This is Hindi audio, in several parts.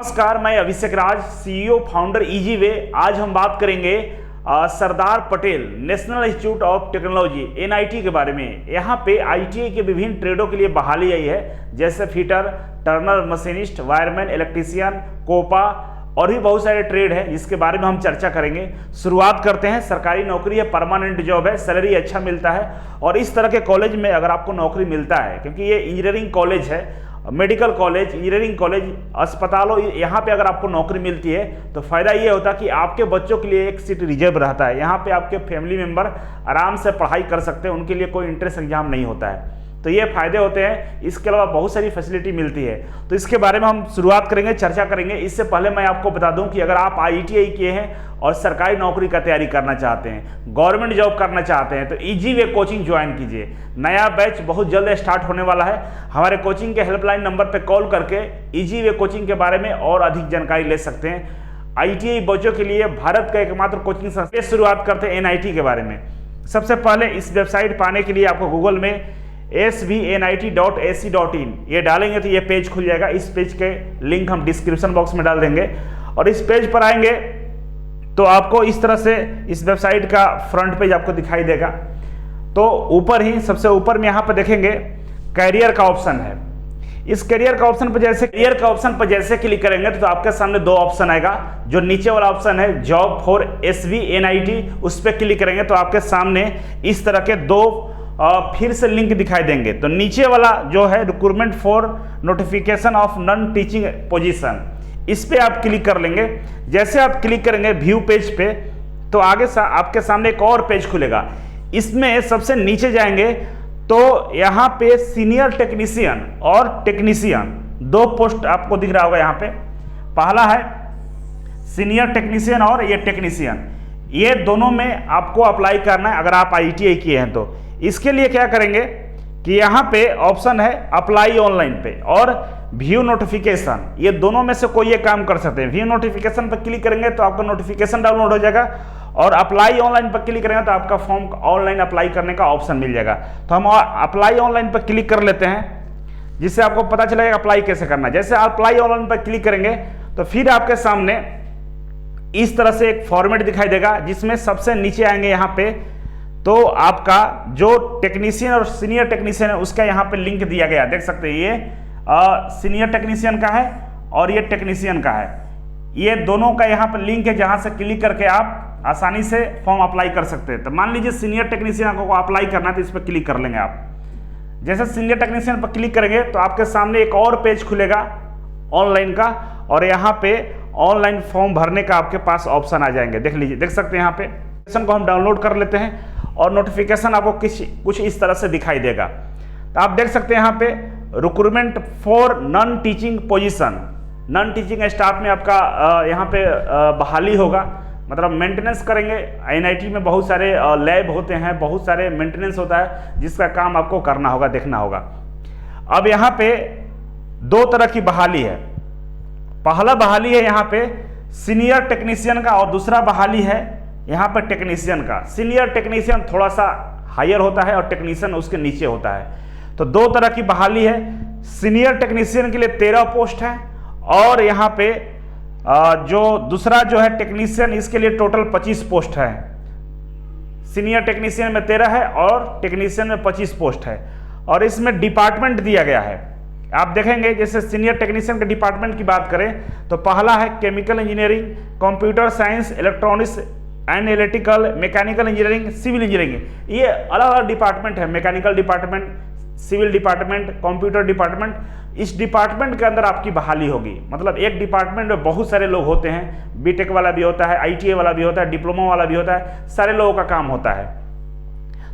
नमस्कार, मैं Abhishek Raj, CEO founder easy way. आज हम बात करेंगे Sardar Patel national institute of technology NIT के बारे में। यहाँ पे आईटीआई के विभिन्न ट्रेडों के लिए बहाली आई है, जैसे fitter, turner, machinist, wireman, electrician, COPA और भी बहुत सारे ट्रेड है जिसके बारे में हम चर्चा करेंगे। शुरुआत करते हैं। सरकारी नौकरी है, परमानेंट जॉब है, सैलरी अच्छा मिलता है और इस तरह के कॉलेज में अगर आपको नौकरी मिलता है, क्योंकि ये इंजीनियरिंग कॉलेज है, मेडिकल कॉलेज, इंजीनियरिंग कॉलेज, अस्पतालों, यहाँ पे अगर आपको नौकरी मिलती है तो फ़ायदा ये होता है कि आपके बच्चों के लिए एक सीट रिजर्व रहता है। यहाँ पे आपके फैमिली मेम्बर आराम से पढ़ाई कर सकते हैं, उनके लिए कोई इंट्रेंस एग्जाम नहीं होता है, तो ये फायदे होते हैं। इसके अलावा बहुत सारी फैसिलिटी मिलती है, तो इसके बारे में हम शुरुआत करेंगे, चर्चा करेंगे। इससे पहले मैं आपको बता दूं कि अगर आप आईटीआई किए हैं और सरकारी नौकरी का तैयारी करना चाहते हैं, गवर्नमेंट जॉब करना चाहते हैं, तो इजी वे कोचिंग ज्वाइन कीजिए। नया बैच बहुत जल्द स्टार्ट होने वाला है। हमारे कोचिंग के हेल्पलाइन नंबर पर कॉल करके इजी वे कोचिंग के बारे में और अधिक जानकारी ले सकते हैं। आईटीआई बच्चों के लिए भारत का एकमात्र कोचिंग संस्थान। शुरुआत करते हैं एनआईटी के बारे में। सबसे पहले इस वेबसाइट पाने के लिए आपको गूगल में svnit.ac.in ये डालेंगे तो ये पेज खुल जाएगा। इस पेज के लिंक हम डिस्क्रिप्शन बॉक्स में डाल देंगे और इस पेज पर आएंगे तो आपको इस तरह से इस वेबसाइट का फ्रंट पेज आपको दिखाई देगा। तो ऊपर ही सबसे ऊपर में यहाँ पर देखेंगे कैरियर का ऑप्शन है। इस कैरियर का ऑप्शन पर जैसे क्लिक करेंगे तो आपके सामने दो ऑप्शन आएगा। जो नीचे वाला ऑप्शन है जॉब फॉर SVNIT, उस पर क्लिक करेंगे तो आपके सामने इस तरह के दो फिर से लिंक दिखाई देंगे। तो नीचे वाला जो है recruitment for notification of non teaching position, इस पे आप क्लिक कर लेंगे। जैसे आप क्लिक करेंगे व्यू पेज पे तो आगे आपके सामने एक और पेज खुलेगा। इसमें सबसे नीचे जाएंगे तो यहाँ पे सीनियर टेक्नीशियन और टेक्नीशियन दो पोस्ट आपको दिख रहा होगा। यहाँ पे पहला है सीनियर टेक्नीशियन और ये टेक्नीशियन, ये दोनों में आपको अप्लाई करना है अगर आप आईटीआई किए हैं तो। इसके लिए क्या करेंगे कि यहाँ पे ऑप्शन है अप्लाई ऑनलाइन पे और व्यू नोटिफिकेशन, ये दोनों में से कोई एक काम कर सकते हैं। व्यू नोटिफिकेशन पर क्लिक करेंगे तो आपका नोटिफिकेशन डाउनलोड हो जाएगा और अप्लाई ऑनलाइन पर क्लिक करेंगे तो आपका फॉर्म ऑनलाइन अप्लाई करने का ऑप्शन मिल जाएगा। तो हम अप्लाई ऑनलाइन पर क्लिक कर लेते हैं, जिससे आपको पता चलेगा अप्लाई कैसे करना है। जैसे अप्लाई ऑनलाइन पर क्लिक करेंगे तो फिर आपके सामने इस तरह से एक फॉर्मेट दिखाई देगा, जिसमें सबसे नीचे आएंगे यहाँ पे तो आपका जो टेक्नीशियन और सीनियर टेक्नीशियन है उसका यहाँ पे लिंक दिया गया, देख सकते हैं। ये सीनियर टेक्नीशियन का है और ये टेक्नीशियन का है, ये दोनों का यहाँ पे लिंक है, जहाँ से क्लिक करके आप आसानी से फॉर्म अप्लाई कर सकते हैं। तो मान लीजिए सीनियर टेक्नीशियन को अप्लाई करना है तो इस पर क्लिक कर लेंगे आप। जैसे सीनियर टेक्नीशियन पर क्लिक करेंगे तो आपके सामने एक और पेज खुलेगा ऑनलाइन का और यहाँ पे ऑनलाइन फॉर्म भरने का आपके पास ऑप्शन आ जाएंगे। देख लीजिए, देख सकते हैं यहाँ पे को हम डाउनलोड कर लेते हैं और नोटिफिकेशन आपको कुछ इस तरह से दिखाई देगा। तो आप देख सकते हैं यहाँ पे recruitment for non teaching position, non teaching staff में आपका यहाँ पे बहाली होगा, मतलब मेंटेनेंस करेंगे। एनआईटी में बहुत सारे लैब होते हैं, बहुत सारे मेंटेनेंस होता है जिसका काम आपको करना होगा, देखना होगा। अब यहाँ पे दो तरह की बहाली है। पहला बहाली है यहाँ पे सीनियर टेक्नीशियन का और दूसरा बहाली है यहाँ पर टेक्नीशियन का। सीनियर टेक्नीशियन थोड़ा सा हायर होता है और टेक्नीशियन उसके नीचे होता है। तो दो तरह की बहाली है। सीनियर टेक्नीशियन के लिए 13 पोस्ट है और यहाँ पे जो दूसरा जो है टेक्नीशियन, इसके लिए टोटल 25 पोस्ट है। सीनियर टेक्नीशियन में 13 है और टेक्नीशियन में 25 पोस्ट है और इसमें डिपार्टमेंट दिया गया है। आप देखेंगे जैसे सीनियर टेक्नीशियन के डिपार्टमेंट की बात करें तो पहला है chemical engineering, computer science, electronics and electrical, mechanical engineering, civil engineering, ये अलग अलग डिपार्टमेंट है। Mechanical department, civil department, computer department, इस डिपार्टमेंट के अंदर आपकी बहाली होगी। मतलब एक डिपार्टमेंट में बहुत सारे लोग होते हैं, बीटेक वाला भी होता है, आईटीआई वाला भी होता है, डिप्लोमा वाला भी होता है, सारे लोगों का काम होता है।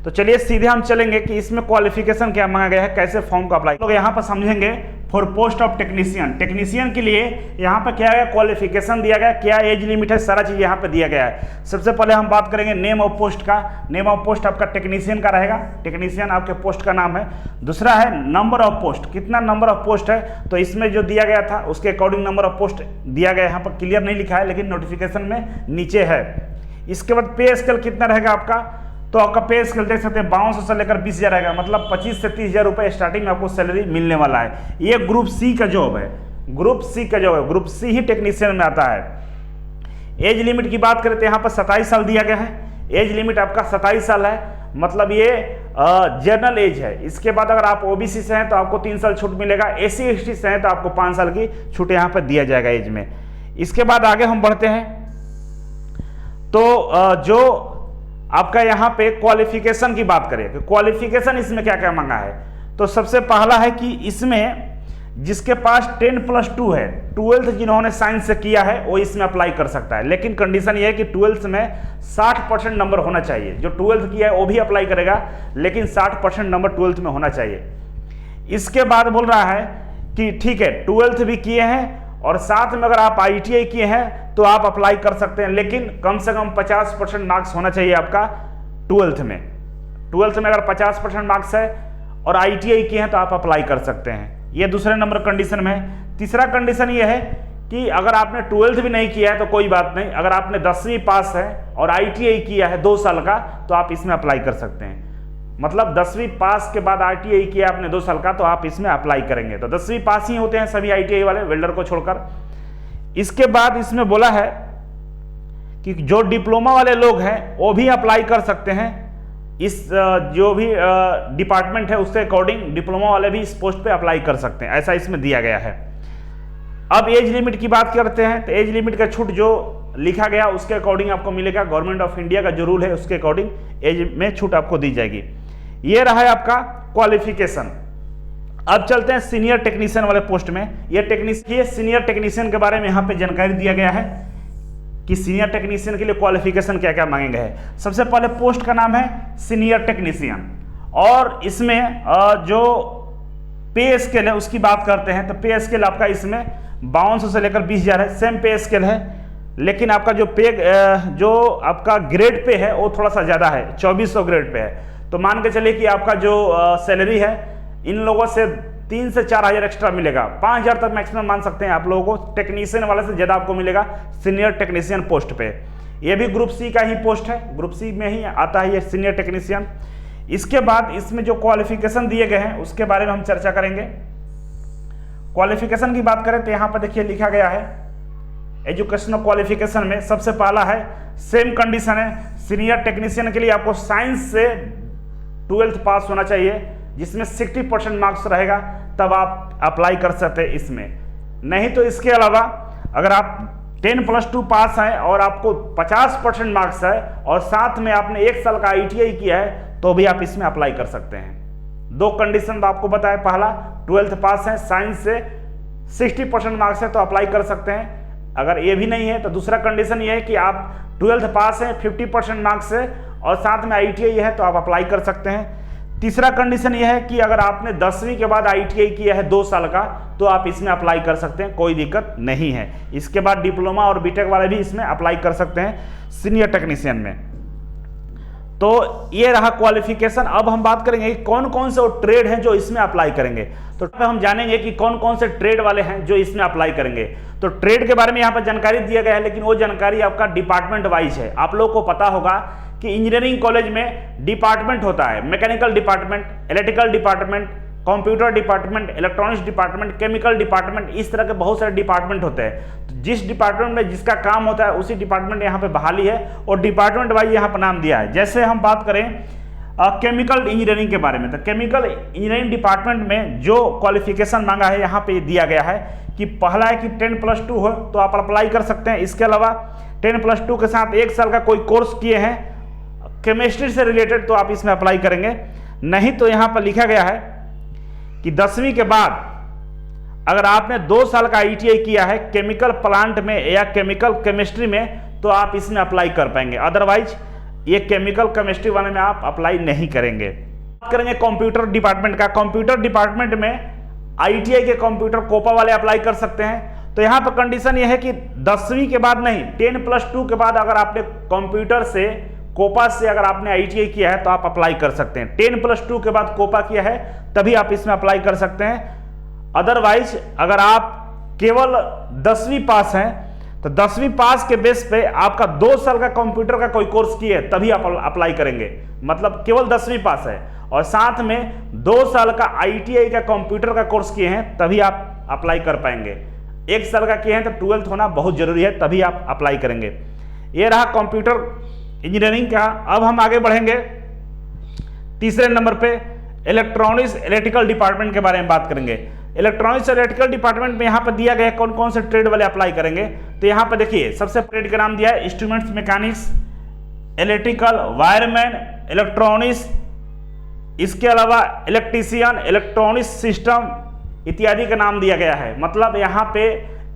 तो चलिए सीधे हम चलेंगे कि इसमें क्वालिफिकेशन क्या मांगा गया है, कैसे फॉर्म को अप्लाई। लोग यहाँ पर समझेंगे for post of technician, technician के लिए यहाँ पर क्या है, क्वालिफिकेशन दिया गया, क्या एज लिमिट है, सारा चीज यहाँ पे दिया गया है। सबसे पहले हम बात करेंगे नेम ऑफ पोस्ट का। नेम ऑफ पोस्ट आपका टेक्नीशियन का रहेगा, टेक्नीशियन आपके पोस्ट का नाम है। दूसरा है नंबर ऑफ पोस्ट, कितना नंबर ऑफ पोस्ट है, तो इसमें जो दिया गया था उसके अकॉर्डिंग नंबर ऑफ पोस्ट दिया गया है। यहाँ पर क्लियर नहीं लिखा है लेकिन नोटिफिकेशन में नीचे है। इसके बाद पे स्केल कितना रहेगा आपका, तो आपका पे स्केल देख सकते हैं 5200 से लेकर 20 हज़ार रहेगा, मतलब 25 से 30 हज़ार रुपये स्टार्टिंग में आपको सैलरी मिलने वाला है। ये ग्रुप सी का जॉब है। ग्रुप सी का जो है, ग्रुप सी ही टेक्नीशियन में आता है। एज लिमिट की बात करें तो यहाँ पर 27 साल दिया गया है। एज लिमिट आपका 27 साल है, मतलब ये जनरल एज है। इसके बाद अगर आप ओबीसी से हैं तो आपको 3 साल छूट मिलेगा, एससी एसटी से हैं तो आपको 5 साल की छूट यहाँ पर दिया जाएगा एज में। इसके बाद आगे हम बढ़ते हैं तो जो आपका यहाँ पे क्वालिफिकेशन की बात करें कि क्वालिफिकेशन इसमें क्या क्या मांगा है, तो सबसे पहला है कि इसमें जिसके पास 10+2 है, 12th जिन्होंने साइंस से किया है वो इसमें अप्लाई कर सकता है। लेकिन कंडीशन ये है कि 12th में 60% नंबर होना चाहिए। जो 12th किया है वो भी अप्लाई करेगा, लेकिन 60% नंबर 12th में होना चाहिए। इसके बाद बोल रहा है कि ठीक है 12th भी किए हैं और साथ में अगर आप ITI किए हैं तो आप अप्लाई कर सकते हैं, लेकिन कम से कम 50% मार्क्स होना चाहिए आपका 12th में। 12th में अगर 50% मार्क्स है और ITI किए हैं तो आप अप्लाई कर सकते हैं। ये दूसरे नंबर कंडीशन में है। तीसरा कंडीशन ये है कि अगर आपने 12th भी नहीं किया है तो कोई बात नहीं, अगर आपने 10वीं पास है और ITI किया है 2 साल का तो आप इसमें अप्लाई कर सकते हैं। मतलब 10वीं पास के बाद ITI किया आपने 2 साल का तो आप इसमें अप्लाई करेंगे। तो 10वीं पास ही होते हैं सभी ITI वाले, वेल्डर को छोड़कर। इसके बाद इसमें बोला है कि जो डिप्लोमा वाले लोग हैं वो भी अप्लाई कर सकते हैं। इस जो भी डिपार्टमेंट है उसके अकॉर्डिंग डिप्लोमा वाले भी इस पोस्ट पे अप्लाई कर सकते हैं, ऐसा इसमें दिया गया है। अब एज लिमिट की बात करते हैं तो एज लिमिट का छूट जो लिखा गया उसके अकॉर्डिंग आपको मिलेगा। गवर्नमेंट ऑफ इंडिया का जो रूल है उसके अकॉर्डिंग एज में छूट आपको दी जाएगी। ये रहा है आपका क्वालिफिकेशन। अब चलते हैं सीनियर टेक्नीशियन वाले पोस्ट में। ये सीनियर टेक्नीशियन के बारे में यहाँ पे जानकारी दिया गया है कि सीनियर टेक्नीशियन के लिए क्वालिफिकेशन क्या क्या मांगे गए हैं। सबसे पहले पोस्ट का नाम है सीनियर टेक्नीशियन, और इसमें जो पे स्केल है उसकी बात करते हैं तो पे स्केल आपका इसमें 5200 से लेकर 20,000 है, सेम पे स्केल है। लेकिन आपका जो आपका ग्रेड पे है वो थोड़ा सा ज़्यादा है, 2400 ग्रेड पे है। तो मान के चलिए कि आपका जो सैलरी है इन लोगों से 3 से 4,000 एक्स्ट्रा मिलेगा, 5,000 तक मैक्सिमम मान सकते हैं आप लोगों को। टेक्नीशियन वाले से ज़्यादा आपको मिलेगा सीनियर टेक्नीशियन पोस्ट पे। ये भी ग्रुप सी का ही पोस्ट है, ग्रुप सी में ही आता है ये सीनियर टेक्नीशियन। इसके बाद इसमें जो क्वालिफिकेशन दिए गए हैं उसके बारे में हम चर्चा करेंगे। क्वालिफिकेशन की बात करें तो यहाँ पर देखिए लिखा गया है एजुकेशनल क्वालिफिकेशन में सबसे पहला है सेम कंडीशन है। सीनियर टेक्नीशियन के लिए आपको साइंस से 12th पास होना चाहिए, जिसमें 60% मार्क्स रहेगा, तब आप अप्लाई कर सकते हैं इसमें। नहीं तो इसके अलावा अगर आप 10+2 पास हैं और आपको 50% मार्क्स है और साथ में आपने 1 साल का ITI किया है तो भी आप इसमें अप्लाई कर सकते हैं। 2 कंडीशन आपको बताया, पहला 12th पास है, साइंस से 60% मार्क्स है तो अप्लाई कर सकते हैं। अगर ये भी नहीं है तो दूसरा कंडीशन ये है कि आप 12th पास है, 50% मार्क्स है और साथ में ITI है तो आप अप्लाई कर सकते हैं। तीसरा कंडीशन यह है कि अगर आपने 10वीं के बाद ITI किया है 2 साल का तो आप इसमें अप्लाई कर सकते हैं, कोई दिक्कत नहीं है। इसके बाद डिप्लोमा और बीटेक वाले भी इसमें अप्लाई कर सकते हैं सीनियर टेक्नीशियन में। तो ये रहा क्वालिफिकेशन। अब हम बात करेंगे कि कौन कौन से वो ट्रेड हैं जो इसमें अप्लाई करेंगे। तो हम जानेंगे कि कौन कौन से ट्रेड वाले हैं जो इसमें अप्लाई करेंगे। तो ट्रेड के बारे में यहाँ पर जानकारी दिया गया है, लेकिन वो जानकारी आपका डिपार्टमेंट वाइज है। आप लोगों को पता होगा कि इंजीनियरिंग कॉलेज में डिपार्टमेंट होता है, mechanical department, electrical department, computer department, electronics department, chemical department, इस तरह के बहुत सारे डिपार्टमेंट होते हैं। तो जिस डिपार्टमेंट में जिसका काम होता है उसी डिपार्टमेंट यहाँ पे बहाली है और डिपार्टमेंट वाइज यहाँ पर नाम दिया है। जैसे हम बात करें केमिकल इंजीनियरिंग के बारे में, तो केमिकल इंजीनियरिंग डिपार्टमेंट में जो क्वालिफिकेशन मांगा है यहाँ पे दिया गया है कि पहला है कि 10+2 हो तो आप अप्लाई कर सकते हैं। इसके अलावा 10+2 के साथ 1 साल का कोई कोर्स किए हैं केमिस्ट्री से रिलेटेड तो आप इसमें अप्लाई करेंगे। नहीं तो यहाँ पर लिखा गया है कि 10वीं के बाद अगर आपने 2 साल का ITI किया है केमिकल प्लांट में या केमिकल केमिस्ट्री में तो आप इसमें अप्लाई कर पाएंगे, अदरवाइज ये केमिकल केमिस्ट्री वाले में आप अप्लाई नहीं करेंगे। बात करेंगे कंप्यूटर डिपार्टमेंट का। कंप्यूटर डिपार्टमेंट में ITI के कंप्यूटर कोपा वाले अप्लाई कर सकते हैं। तो यहाँ पर कंडीशन ये है कि 10वीं के बाद नहीं, 10+2 के बाद अगर आपने कंप्यूटर से कोपा से अगर आपने ITI किया है तो आप अप्लाई कर सकते हैं। 10+2 के बाद कोपा किया है तभी आप इसमें अप्लाई कर सकते हैं। अदरवाइज अगर आप केवल 10वीं पास हैं तो 10वीं पास के बेस पे आपका 2 साल का कंप्यूटर का कोई कोर्स किए तभी आप अप्लाई करेंगे। मतलब केवल 10वीं पास है और साथ में 2 साल का ITI का कंप्यूटर का कोर्स किए हैं तभी आप अप्लाई कर पाएंगे। 1 साल का किए हैं तो 12th होना बहुत जरूरी है, तभी आप अप्लाई करेंगे। ये रहा कंप्यूटर इंजीनियरिंग का। अब हम आगे बढ़ेंगे तीसरे नंबर पे इलेक्ट्रॉनिक्स इलेक्ट्रिकल डिपार्टमेंट के बारे में बात करेंगे। इलेक्ट्रॉनिक्स इलेक्ट्रिकल डिपार्टमेंट में यहाँ पर दिया गया है कौन कौन से ट्रेड वाले अप्लाई करेंगे। तो यहाँ पर देखिए सबसे ट्रेड का नाम दिया है instruments mechanics, electrical, wireman, electronics, इसके अलावा इलेक्ट्रीशियन, इलेक्ट्रॉनिक्स सिस्टम इत्यादि का नाम दिया गया है। मतलब यहाँ पे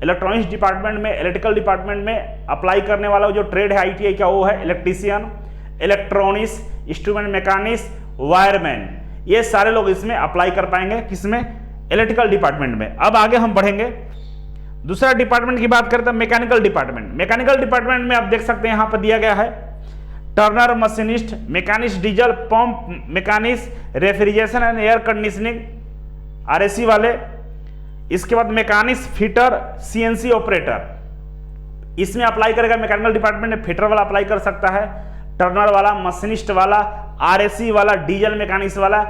इलेक्ट्रॉनिक्स डिपार्टमेंट में, इलेक्ट्रिकल डिपार्टमेंट में अप्लाई करने वाला जो ट्रेड है आईटीआई का वो है electrician, electronics, instrument mechanics, wireman. ये सारे लोग इसमें अप्लाई कर पाएंगे, किसमें? इलेक्ट्रिकल डिपार्टमेंट में। अब आगे हम बढ़ेंगे, दूसरा डिपार्टमेंट की बात करते हैं मैकेनिकल डिपार्टमेंट। मैकेनिकल डिपार्टमेंट में आप देख सकते हैं यहाँ पर दिया गया है Turner machinist, machinist diesel pump machinist, refrigeration and air conditioning RAC वाले, इसके बाद मैकेनिस्ट फिटर, सीएनसी ऑपरेटर इसमें अप्लाई करेगा। मैकेनिकल डिपार्टमेंट में फिटर वाला अप्लाई कर सकता है, टर्नर वाला, मशीनिस्ट वाला, आरएसी वाला, डीजल मैकेनिस्ट वाला,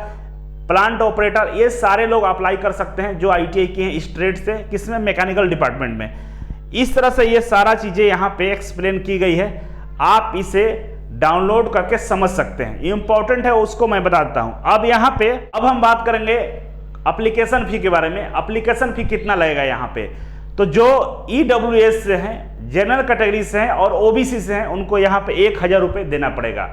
प्लांट ऑपरेटर, ये सारे लोग अप्लाई कर सकते हैं जो आईटीआई किए हैं इस ट्रेड से, किसमें? मैकेनिकल डिपार्टमेंट में। इस तरह से ये सारा चीजें यहाँ पे एक्सप्लेन की गई है, आप इसे डाउनलोड करके समझ सकते हैं। इंपॉर्टेंट है उसको मैं बता देता हूं। अब यहाँ पे अब हम बात करेंगे एप्लीकेशन फी के बारे में। एप्लीकेशन फी कितना लगेगा यहाँ पे? तो जो ईडब्ल्यूएस से हैं, जनरल कैटेगरी से हैं और ओबीसी से हैं, उनको यहाँ पे 1000 रुपये देना पड़ेगा।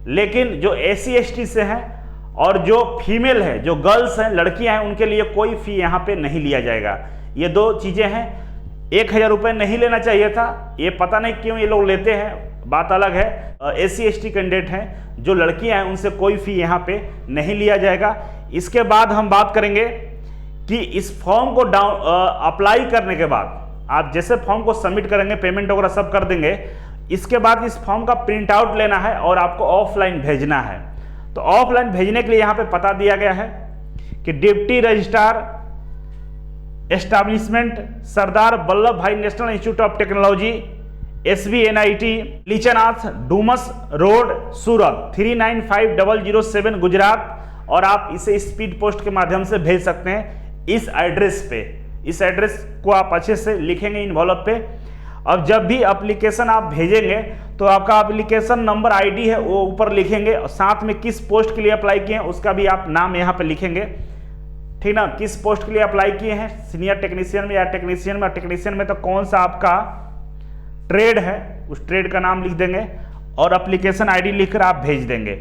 लेकिन जो एससी एसटी से हैं और जो फीमेल है, जो गर्ल्स हैं, लड़कियां हैं, उनके लिए कोई फी यहाँ पे नहीं लिया जाएगा। ये दो चीजें हैं। 1000 रुपये नहीं लेना चाहिए था, ये पता नहीं क्यों ये लोग लेते हैं, बात अलग है। एससी एसटी कैंडिडेट हैं, जो लड़कियां हैं, उनसे कोई फी यहाँ पे नहीं लिया जाएगा। इसके बाद हम बात करेंगे कि इस फॉर्म को अप्लाई करने के बाद आप जैसे फॉर्म को सबमिट करेंगे, पेमेंट वगैरह सब कर देंगे, इसके बाद इस फॉर्म का प्रिंट आउट लेना है और आपको ऑफलाइन भेजना है। तो ऑफलाइन भेजने के लिए यहाँ पे पता दिया गया है कि deputy registrar establishment Sardar Vallabh Bhai national institute of technology SVNIT लीचनाथ डूमस रोड सूरत 395007 गुजरात। और आप इसे स्पीड पोस्ट के माध्यम से भेज सकते हैं इस एड्रेस पे। इस एड्रेस को आप अच्छे से लिखेंगे इन्वॉल्व पे। अब जब भी एप्लीकेशन आप भेजेंगे तो आपका एप्लीकेशन नंबर आईडी है वो ऊपर लिखेंगे और साथ में किस पोस्ट के लिए अप्लाई किए हैं उसका भी आप नाम यहाँ पे लिखेंगे, ठीक ना? किस पोस्ट के लिए अप्लाई किए हैं, सीनियर टेक्नीशियन में या टेक्नीशियन में। टेक्नीशियन में तो कौन सा आपका ट्रेड है उस ट्रेड का नाम लिख देंगे और एप्लीकेशन आईडी लिखकर आप भेज देंगे।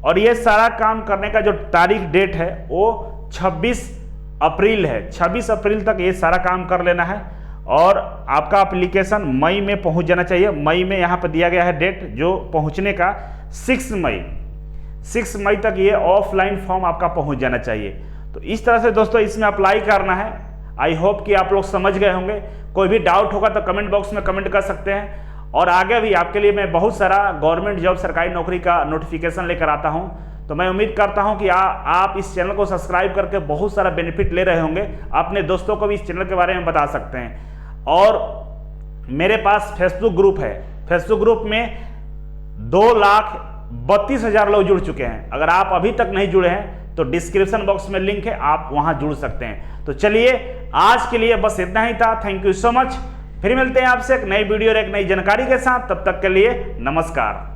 और ये सारा काम करने का जो तारीख डेट है वो 26 अप्रैल है। 26 अप्रैल तक ये सारा काम कर लेना है और आपका एप्लीकेशन मई में पहुंच जाना चाहिए। मई में यहाँ पर दिया गया है डेट जो पहुंचने का 6 मई तक ये ऑफलाइन फॉर्म आपका पहुंच जाना चाहिए। तो इस तरह से दोस्तों इसमें अप्लाई करना है। आई होप कि आप लोग समझ गए होंगे। कोई भी डाउट होगा तो कमेंट बॉक्स में कमेंट कर सकते हैं और आगे भी आपके लिए मैं बहुत सारा गवर्नमेंट जॉब, सरकारी नौकरी का नोटिफिकेशन लेकर आता हूं। तो मैं उम्मीद करता हूं कि आप इस चैनल को सब्सक्राइब करके बहुत सारा बेनिफिट ले रहे होंगे। अपने दोस्तों को भी इस चैनल के बारे में बता सकते हैं। और मेरे पास फेसबुक ग्रुप है, फेसबुक ग्रुप में 2,32,000 लोग जुड़ चुके हैं। अगर आप अभी तक नहीं जुड़े हैं तो डिस्क्रिप्शन बॉक्स में लिंक है, आप वहां जुड़ सकते हैं। तो चलिए आज के लिए बस इतना ही था। Thank you so much. फिर मिलते हैं आपसे एक नई वीडियो और एक नई जानकारी के साथ। तब तक के लिए नमस्कार।